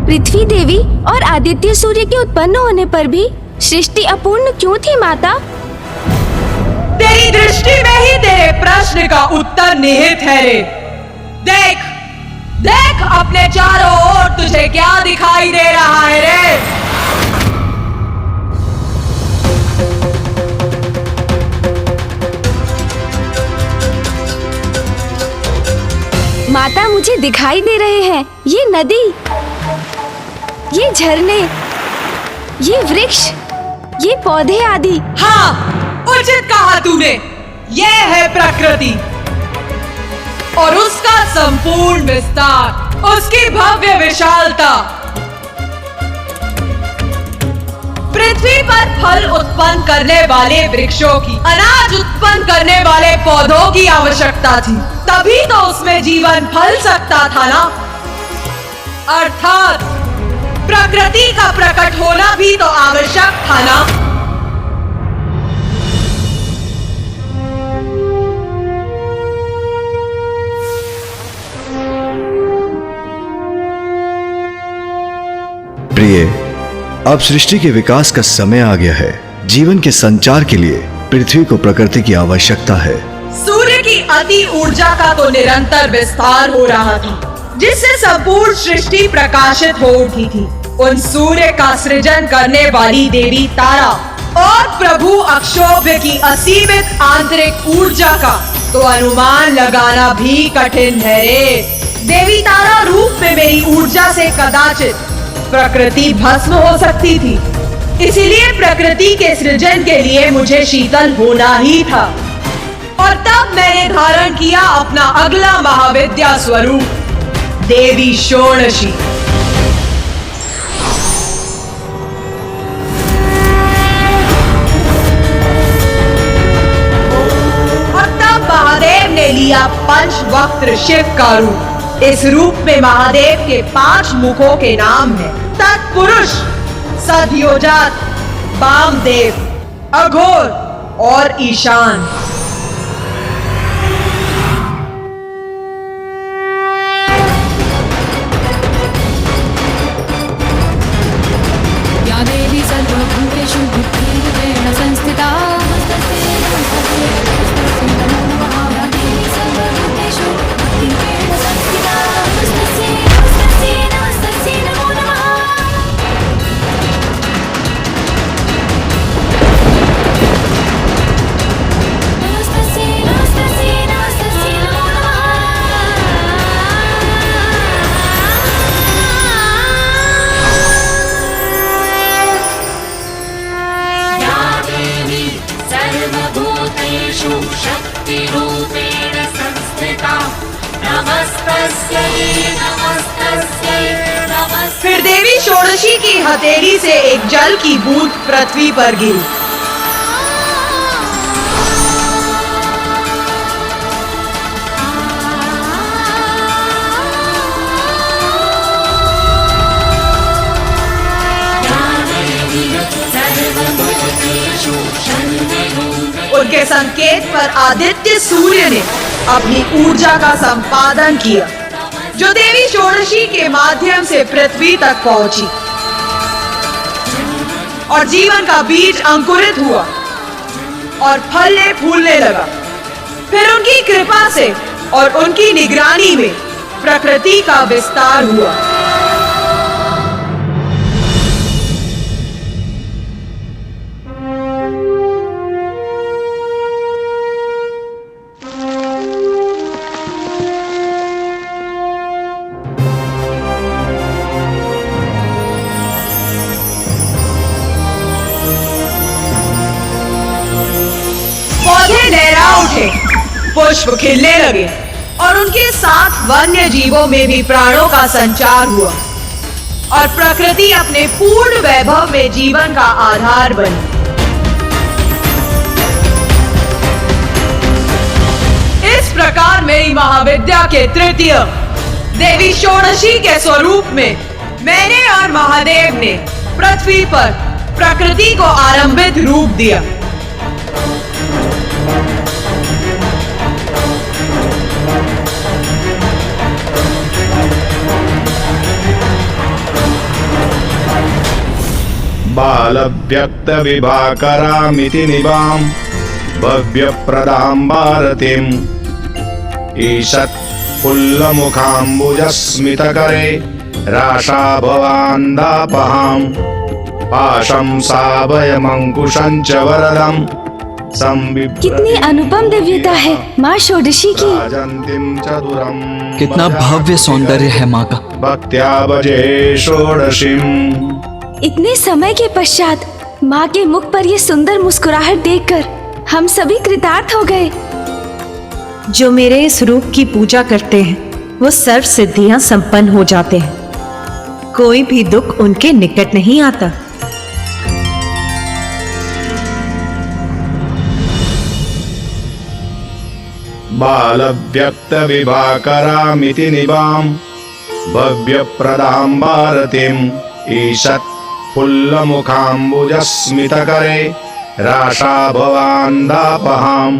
पृथ्वी देवी और आदित्य सूर्य के उत्पन्न होने पर भी सृष्टि अपूर्ण क्यों थी माता? तेरी दृष्टि में ही तेरे प्रश्न का उत्तर निहित है रे। देख देख अपने चारों ओर तुझे क्या दिखाई दे रहा है रे। माता, मुझे दिखाई दे रहे हैं ये नदी, ये झरने, ये वृक्ष, ये पौधे आदि। हाँ, उचित कहा तूने। ये है प्रकृति और उसका संपूर्ण विस्तार, उसकी भव्य विशालता। पृथ्वी पर फल उत्पन्न करने वाले वृक्षों की, अनाज उत्पन्न करने वाले पौधों की आवश्यकता थी, तभी तो उसमें जीवन फल सकता था ना। अर्थात प्रकृति का प्रकट होना भी तो आवश्यक था ना। प्रिय, अब सृष्टि के विकास का समय आ गया है। जीवन के संचार के लिए पृथ्वी को प्रकृति की आवश्यकता है। सूर्य की अति ऊर्जा का तो निरंतर विस्तार हो रहा था, जिससे संपूर्ण सृष्टि प्रकाशित हो उठी थी। उन सूर्य का सृजन करने वाली देवी तारा और प्रभु अक्षोभ्य की असीमित आंतरिक ऊर्जा का तो अनुमान लगाना भी कठिन है रे। देवी तारा रूप में मेरी ऊर्जा से कदाचित प्रकृति भस्म हो सकती थी, इसीलिए प्रकृति के सृजन के लिए मुझे शीतल होना ही था। और तब मैंने धारण किया अपना अगला महाविद्या स्वरूप, देवी षोडशी। और तब महादेव ने लिया पंचवक्त्र शिव का रूप। इस रूप में महादेव के 5 मुखों के नाम हैं: तत्पुरुष, सद्योजात, वामदेव, अघोर और ईशान। या देवी सर्वभूतेषु बुद्धिरूपेण संस्थिता। शक्तिरूपेण संस्थिता। नमस्तस्यै नमस्तस्यै नमस्तस्यै। फिर देवी षोडशी की हथेली से एक जल की बूंद पृथ्वी पर गिरी। उनके संकेत पर आदित्य सूर्य ने अपनी ऊर्जा का संपादन किया, जो देवी षोडशी के माध्यम से पृथ्वी तक पहुंची और जीवन का बीज अंकुरित हुआ और फलने फूलने लगा। फिर उनकी कृपा से और उनकी निगरानी में प्रकृति का विस्तार हुआ। पौधे लहरा उठे, पुष्प खिलने लगे और उनके साथ वन्य जीवों में भी प्राणों का संचार हुआ और प्रकृति अपने पूर्ण वैभव में जीवन का आधार बनी। इस प्रकार मेरी महाविद्या के तृतीय देवी षोडशी के स्वरूप में मैंने और महादेव ने पृथ्वी पर प्रकृति को आरंभित रूप दिया। बालव्यक्तविभाकरामिति निवां भव्यप्रदां भारतीम् ईषत् फुल्लमुखाम्बुजस्मितकरे राशाभवान्दापहाम् पाशं साभयमङ्कुशं च वरदम् कितनी अनुपम दिव्यता है माँ षोडशी की। कितना भव्य सौंदर्य है माँ का। भक्त्या भजे षोडशीम्। इतने समय के पश्चात माँ के मुख पर ये सुंदर मुस्कुराहट देखकर हम सभी कृतार्थ हो गए। जो मेरे इस रूप की पूजा करते हैं वो सर्व सिद्धियां संपन्न हो जाते हैं, कोई भी दुख उनके निकट नहीं आता। बालव्यक्तविभाकरामिति निवां भव्यप्रदां भारतीम् ईषत् फुल्लमुखाम्बुजस्मितकरे राशाभवान्दापहाम्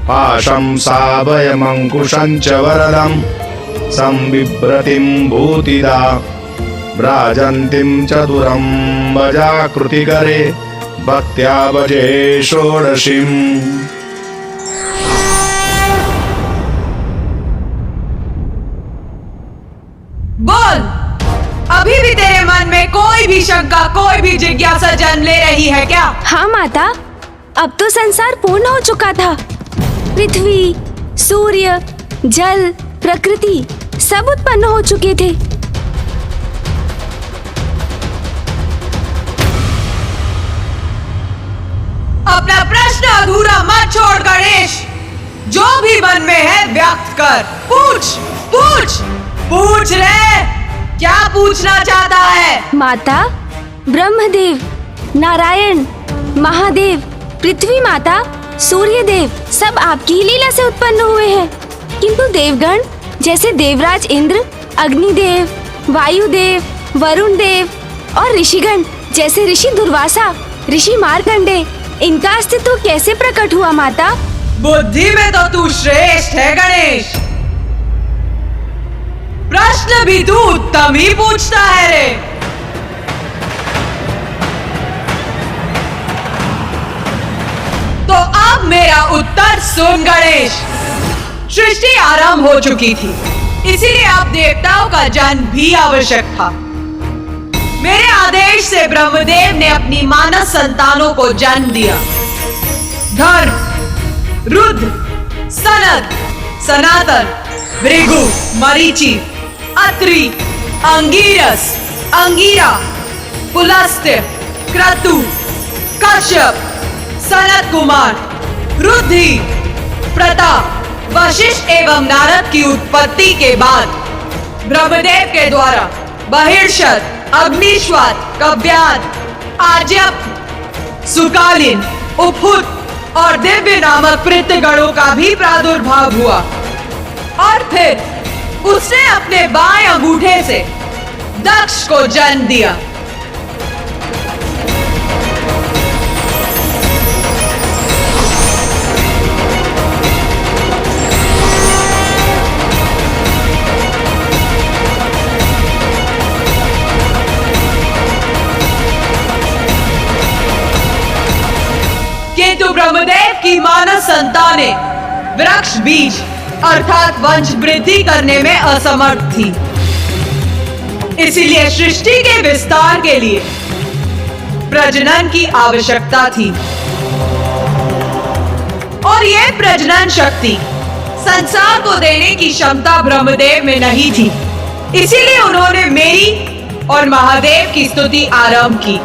पाशं साभयमङ्कुशं च वरदं संबिभ्रतिं भूतिदा व्राजन्तीं चतुरं वजाकृतिकरे भक्त्या भजे षोडशीम्। बोल, अभी भी तेरे मन में कोई भी शंका, कोई भी जिज्ञासा जन्म ले रही है क्या? हाँ माता, अब तो संसार पूर्ण हो चुका था। पृथ्वी, सूर्य, जल, प्रकृति सब उत्पन्न हो चुके थे। अपना प्रश्न अधूरा मत छोड़ गणेश, जो भी मन में है व्यक्त कर। पूछ पूछ पूछ रे, क्या पूछना चाहता है? माता, ब्रह्मदेव, नारायण, महादेव, पृथ्वी माता, सूर्य देव सब आपकी ही लीला से उत्पन्न हुए हैं, किंतु देवगण जैसे देवराज इंद्र, अग्निदेव, वायुदेव, वरुण देव और ऋषिगण जैसे ऋषि दुर्वासा, ऋषि मार्कंडे, इनका अस्तित्व कैसे प्रकट हुआ माता? बुद्धि में तो तू श्रेष्ठ है गणेश, प्रश्न भी तू उत्तम ही पूछता है रे। तो अब मेरा उत्तर सुन गणेश। सृष्टि आरंभ हो चुकी थी, इसीलिए अब देवताओं का जन्म भी आवश्यक था। मेरे आदेश से ब्रह्मदेव ने अपनी मानस संतानों को जन्म दिया। धर्म, रुद्र, सनत, सनातन, भृगु, मरीचि, अत्रि, अंगिरस, अंगिरा, पुलस्त्य, क्रतु, कश्यप, सनत कुमार, रुद्धि, प्रताप, वशिष्ठ एवं नारद की उत्पत्ति के बाद ब्रह्मदेव के द्वारा बहिर्षद, अग्निश्वात, कव्यात, आज्यप, सुकालीन, उपहुत और दिव्य नामक पृथ्वीगणों का भी प्रादुर्भाव हुआ। और फिर उसने अपने बाएं अंगूठे से दक्ष को जन्म दिया। किंतु ब्रह्मदेव की मानस संतानें वृक्ष बीज अर्थात वंश वृद्धि करने में असमर्थ थी। इसीलिए सृष्टि के विस्तार के लिए प्रजनन की आवश्यकता थी, और यह प्रजनन शक्ति संसार को देने की क्षमता ब्रह्मदेव में नहीं थी। इसीलिए उन्होंने मेरी और महादेव की स्तुति आरंभ की।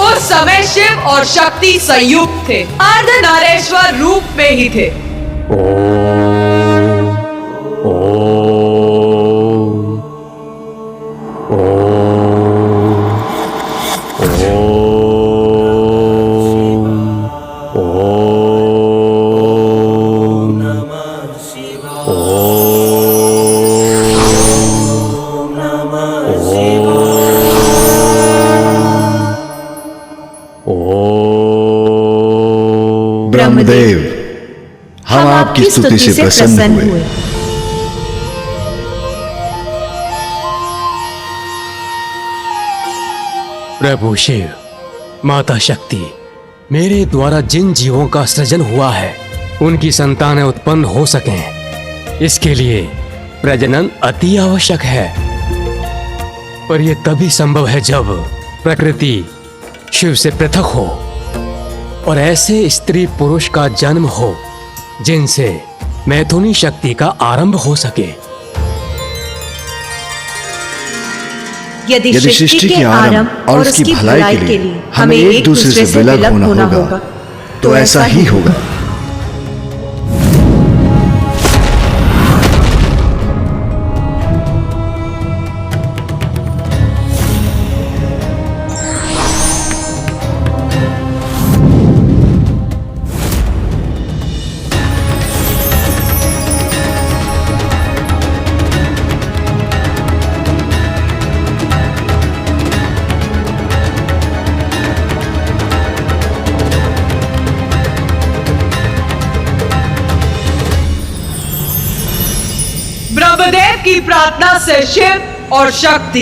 उस समय शिव और शक्ति संयुक्त थे, अर्धनारेश्वर रूप में ही थे। ब्रह्मदेव, हम आपकी स्तुति से प्रसन्न हुए। प्रभु शिव, माता शक्ति, मेरे द्वारा जिन जीवों का सृजन हुआ है उनकी संतानें उत्पन्न हो सकें, इसके लिए प्रजनन अति आवश्यक है। पर यह तभी संभव है जब प्रकृति शिव से पृथक हो और ऐसे स्त्री पुरुष का जन्म हो जिनसे मैथुनी शक्ति का आरंभ हो सके। यदि सृष्टि के आरंभ और उसकी भलाई के लिए हमें एक दूसरे से विलग होना होगा तो ऐसा ही होगा। ब्रह्मदेव की प्रार्थना से शिव और शक्ति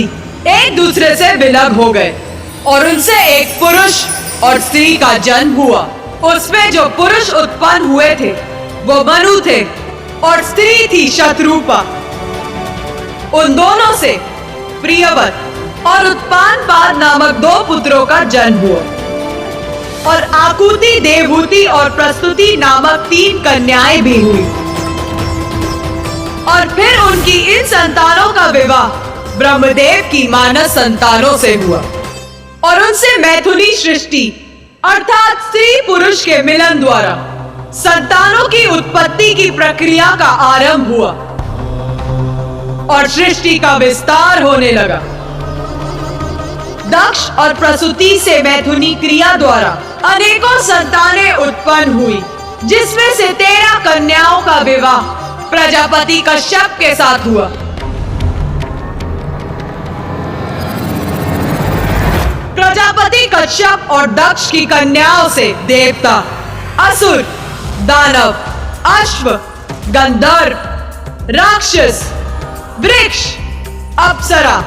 एक दूसरे से विलग हो गए और उनसे एक पुरुष और स्त्री का जन्म हुआ। उसमें जो पुरुष उत्पन्न हुए थे वो मनु थे और स्त्री थी शत्रुपा। उन दोनों से प्रियवत और उत्पानपाद नामक 2 पुत्रों का जन्म हुआ और आकुति, देवहूति और प्रस्तुति नामक 3 कन्याएं भी हुई। और फिर उनकी इन संतानों का विवाह ब्रह्मदेव की मानस संतानों से हुआ और उनसे मैथुनी सृष्टि अर्थात स्त्री पुरुष के मिलन द्वारा संतानों की उत्पत्ति की प्रक्रिया का आरंभ हुआ और सृष्टि का विस्तार होने लगा। दक्ष और प्रसूति से मैथुनी क्रिया द्वारा अनेकों संतानें उत्पन्न हुई, जिसमें से 13 कन्याओं का विवाह प्रजापति कश्यप के साथ हुआ। प्रजापति कश्यप और दक्ष की कन्याओं से देवता, असुर, दानव, अश्व, गंधर्व, राक्षस, वृक्ष, अप्सरा,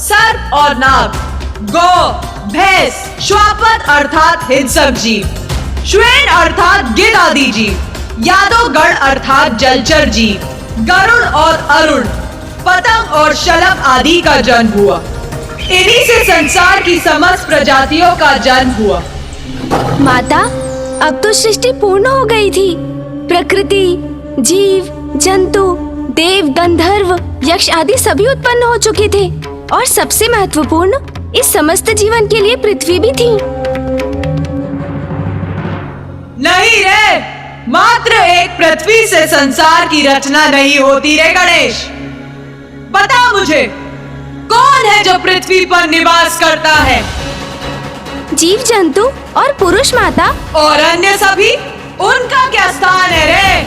सर्प और नाग, गौ, भैंस, श्वापद अर्थात हिंसक जीव, श्वेन अर्थात गिद्ध आदि जीव, यादव गण अर्थात जलचर जीव, गरुड़ और अरुण, पतंग और शलभ आदि का जन्म हुआ। इन्हीं से संसार की समस्त प्रजातियों का जन्म हुआ। माता, अब तो सृष्टि पूर्ण हो गई थी। प्रकृति, जीव, जंतु, देव, गंधर्व, यक्ष आदि सभी उत्पन्न हो चुके थे और सबसे महत्वपूर्ण इस समस्त जीवन के लिए पृथ्वी भी थी। नहीं रे, मात्र एक पृथ्वी से संसार की रचना नहीं होती रे गणेश। बता मुझे, कौन है जो पृथ्वी पर निवास करता है? जीव जंतु और पुरुष माता। और अन्य सभी, उनका क्या स्थान है रे?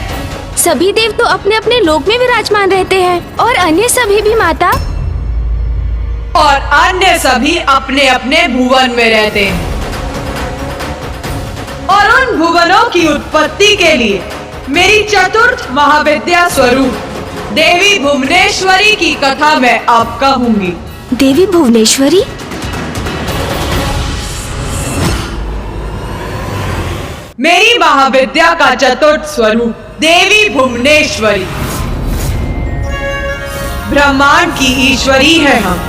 सभी देव तो अपने अपने लोक में विराजमान रहते हैं और अन्य सभी भी माता। और अन्य सभी अपने अपने भुवन में रहते हैं और उन भुवनों की उत्पत्ति के लिए मेरी चतुर्थ महाविद्या स्वरूप देवी भुवनेश्वरी की कथा मैं अब कहूंगी। देवी भुवनेश्वरी? मेरी महाविद्या का चतुर्थ स्वरूप देवी भुवनेश्वरी, ब्रह्मांड की ईश्वरी है हम।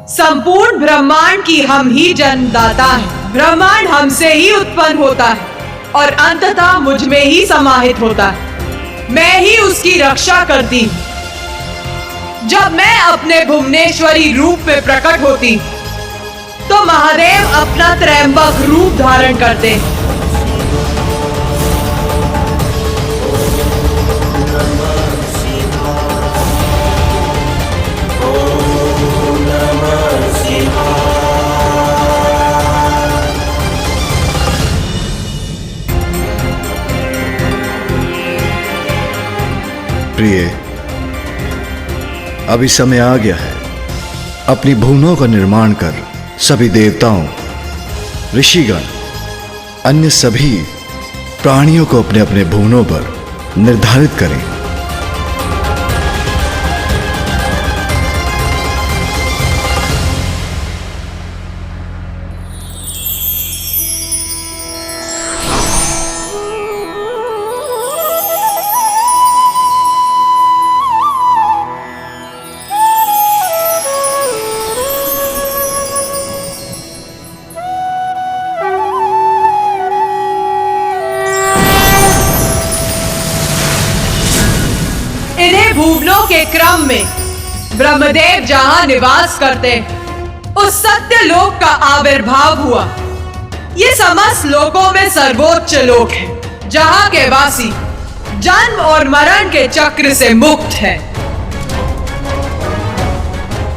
संपूर्ण ब्रह्मांड की हम ही जन्मदाता हैं। ब्रह्मांड हमसे ही उत्पन्न होता है और अंततः मुझ में ही समाहित होता है। मैं ही उसकी रक्षा करती हूँ। जब मैं अपने भुवनेश्वरी रूप में प्रकट होती तो महादेव अपना त्रयंबक रूप धारण करते हैं। प्रिय, अभी समय आ गया है। अपनी भुवनों का निर्माण कर सभी देवताओं, ऋषिगण, अन्य सभी प्राणियों को अपने अपने भुवनों पर निर्धारित करें। इन्हें भुवनों के क्रम में ब्रह्मदेव जहां निवास करते हैं, उस सत्य लोक का आविर्भाव हुआ। ये समस्त लोकों में सर्वोच्च लोक है, जहां के वासी जन्म और मरण के चक्र से मुक्त है।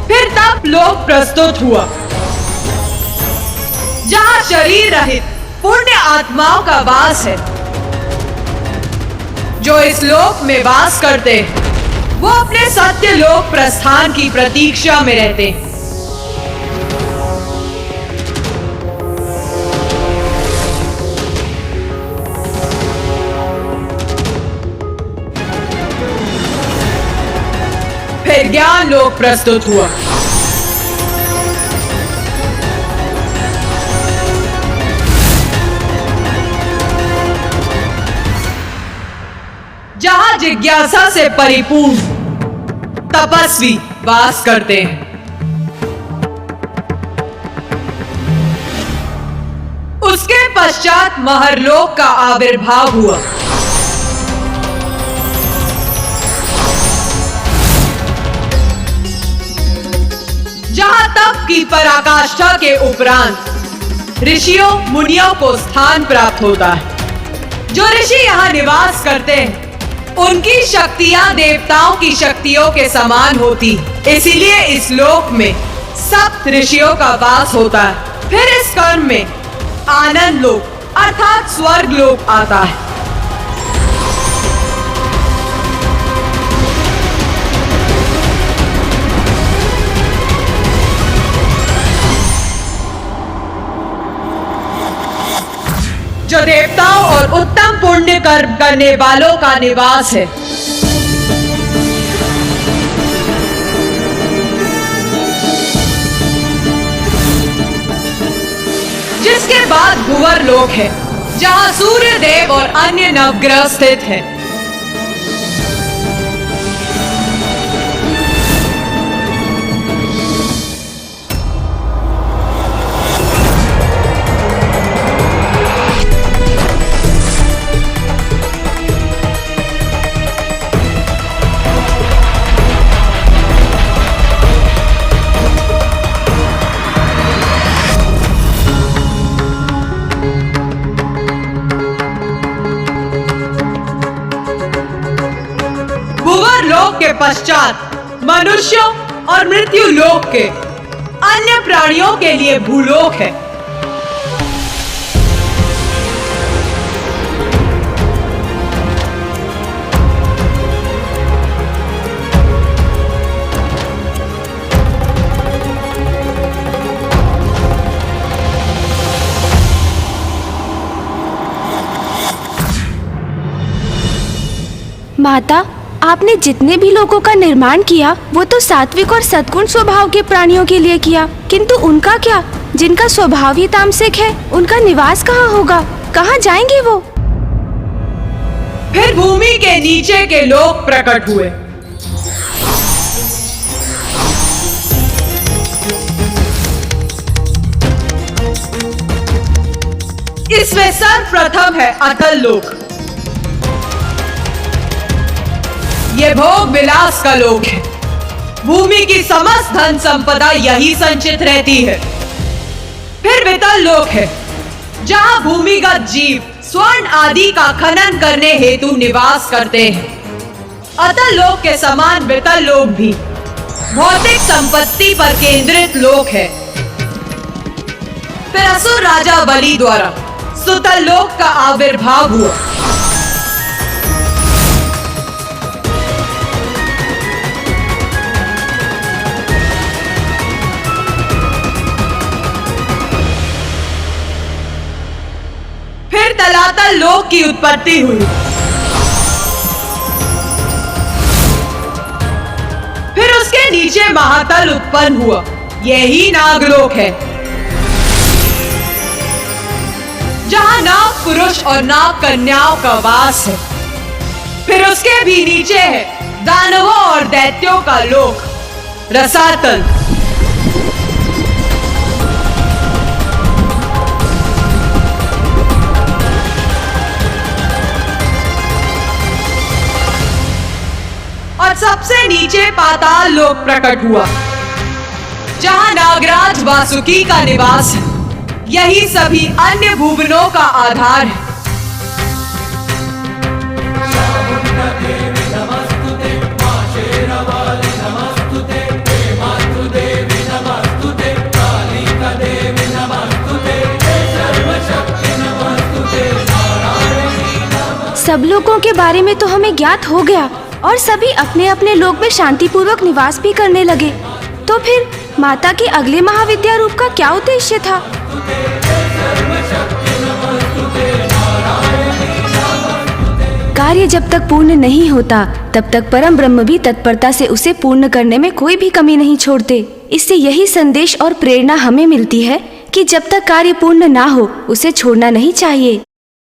फिर तप लोक प्रस्तुत हुआ, जहां शरीर रहित पुण्य आत्माओं का वास है। जो इस लोक में वास करते हैं, वो अपने सत्य लोक प्रस्थान की प्रतीक्षा में रहते हैं। फिर ज्ञान लोक प्रस्तुत हुआ, जहां जिज्ञासा से परिपूर्ण तपस्वी वास करते हैं। उसके पश्चात महरलोक का आविर्भाव हुआ, जहां तप की पराकाष्ठा के उपरांत ऋषियों मुनियों को स्थान प्राप्त होता है। जो ऋषि यहाँ निवास करते हैं, उनकी शक्तियां देवताओं की शक्तियों के समान होती, इसीलिए इस लोक में सप्त ऋषियों का वास होता है। फिर इस कर्म में आनंद लोक अर्थात स्वर्ग लोक आता है। जो देवताओं और उत्तम पुण्य कर्म करने वालों का निवास है। जिसके बाद भुवर लोक है, जहां सूर्य देव और अन्य नवग्रह स्थित हैं। के पश्चात मनुष्यों और मृत्यु लोक के अन्य प्राणियों के लिए भूलोक है। माता, आपने जितने भी लोगों का निर्माण किया वो तो सात्विक और सद्गुण स्वभाव के प्राणियों के लिए किया, किंतु उनका क्या? जिनका स्वभाव ही तामसिक है, उनका निवास कहाँ होगा? कहाँ जाएंगे वो? फिर भूमि के नीचे के लोक प्रकट हुए। इसमें सर्वप्रथम है अतल लोक। ये भोग विलास का लोक है। भूमि की समस्त धन संपदा यही संचित रहती है। फिर वितल लोक है, जहां भूमिगत जीव स्वर्ण आदि का खनन करने हेतु निवास करते हैं। अतल लोक के समान वितल लोक भी भौतिक संपत्ति पर केंद्रित लोक है। फिर असुर राजा बलि द्वारा सुतल लोक का आविर्भाव हुआ। रसातल लोक की उत्पत्ति हुई। फिर उसके नीचे महातल उत्पन्न हुआ, यही नागलोक है, जहां नाग पुरुष और नाग कन्याओं का वास है। फिर उसके भी नीचे है दानवों और दैत्यों का लोक, रसातल। और सबसे नीचे पाताल लोक प्रकट हुआ, जहां नागराज वासुकी का निवास है। यही सभी अन्य भुवनों का आधार है। सब लोगों के बारे में तो हमें ज्ञात हो गया और सभी अपने अपने लोक में शांतिपूर्वक निवास भी करने लगे। तो फिर माता के अगले महाविद्या रूप का क्या उद्देश्य था? कार्य जब तक पूर्ण नहीं होता तब तक परम ब्रह्म भी तत्परता से उसे पूर्ण करने में कोई भी कमी नहीं छोड़ते। इससे यही संदेश और प्रेरणा हमें मिलती है कि जब तक कार्य पूर्ण ना हो उसे छोड़ना नहीं चाहिए।